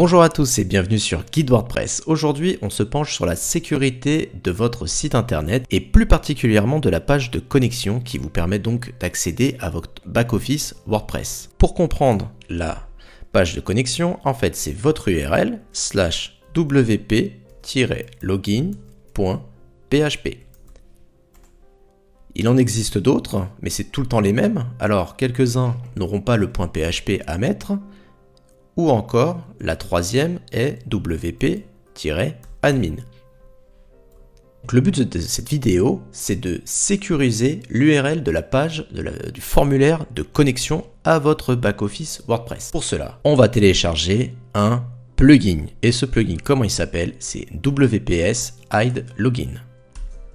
Bonjour à tous et bienvenue sur Guide WordPress. Aujourd'hui, on se penche sur la sécurité de votre site internet et plus particulièrement de la page de connexion qui vous permet donc d'accéder à votre back-office WordPress. Pour comprendre la page de connexion, en fait, c'est votre URL /wp-login.php. Il en existe d'autres, mais c'est tout le temps les mêmes. Alors, quelques-uns n'auront pas le .php à mettre. Ou encore, la troisième est wp-admin. Le but de cette vidéo, c'est de sécuriser l'URL de la page du formulaire de connexion à votre back-office WordPress. Pour cela, on va télécharger un plugin. Et ce plugin, comment il s'appelle? C'est WPS Hide Login.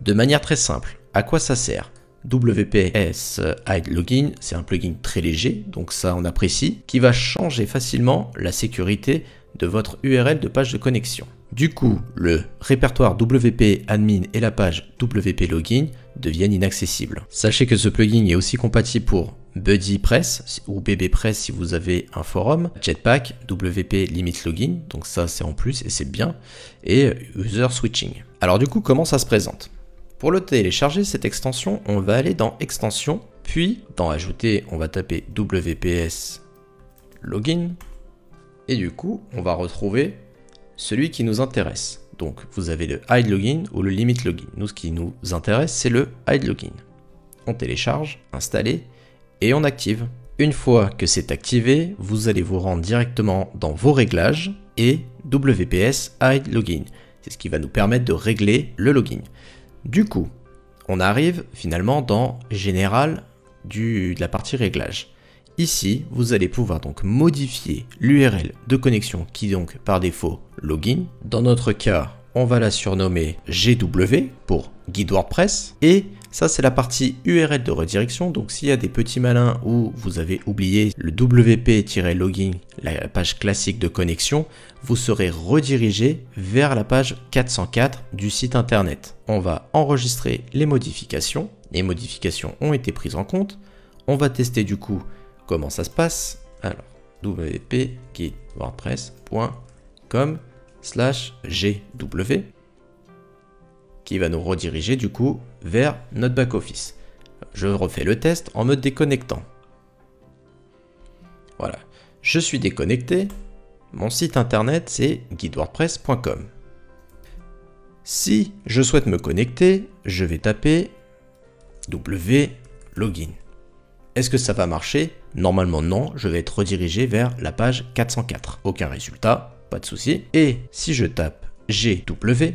De manière très simple, à quoi ça sert? WPS Hide Login, c'est un plugin très léger, donc ça on apprécie, qui va changer facilement la sécurité de votre URL de page de connexion. Du coup, le répertoire WP Admin et la page WP Login deviennent inaccessibles. Sachez que ce plugin est aussi compatible pour BuddyPress ou BBPress si vous avez un forum, Jetpack, WP Limit Login, donc ça c'est en plus et c'est bien, et User Switching. Alors du coup, comment ça se présente? Pour le télécharger, cette extension, on va aller dans Extension, puis dans Ajouter, on va taper WPS Login, et du coup, on va retrouver celui qui nous intéresse. Donc, vous avez le Hide Login ou le Limit Login. Nous, ce qui nous intéresse, c'est le Hide Login. On télécharge, installer, et on active. Une fois que c'est activé, vous allez vous rendre directement dans vos réglages et WPS Hide Login. C'est ce qui va nous permettre de régler le login. Du coup, on arrive finalement dans Général de la partie réglage. Ici, vous allez pouvoir donc modifier l'URL de connexion qui est donc par défaut login. Dans notre cas, on va la surnommer GW pour Guide WordPress. Et ça, c'est la partie URL de redirection. Donc, s'il y a des petits malins où vous avez oublié le WP-login, la page classique de connexion, vous serez redirigé vers la page 404 du site internet. On va enregistrer les modifications. Les modifications ont été prises en compte. On va tester du coup comment ça se passe. Alors, wp-guidewordpress.com/gw qui va nous rediriger du coup vers notre back-office. Je refais le test en mode déconnectant. Voilà, je suis déconnecté. Mon site internet, c'est guidewordpress.com. Si je souhaite me connecter, je vais taper wlogin. Est-ce que ça va marcher? Normalement non, je vais être redirigé vers la page 404. Aucun résultat, pas de souci. Et si je tape GW,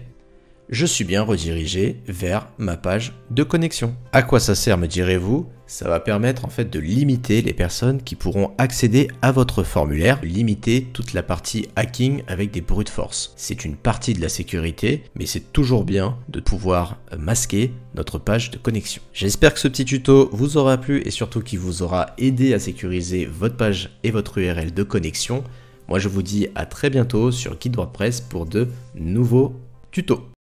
je suis bien redirigé vers ma page de connexion. À quoi ça sert, me direz-vous? Ça va permettre en fait de limiter les personnes qui pourront accéder à votre formulaire, limiter toute la partie hacking avec des brute force. C'est une partie de la sécurité, mais c'est toujours bien de pouvoir masquer notre page de connexion. J'espère que ce petit tuto vous aura plu et surtout qu'il vous aura aidé à sécuriser votre page et votre URL de connexion. Moi je vous dis à très bientôt sur Guide WordPress pour de nouveaux tutos.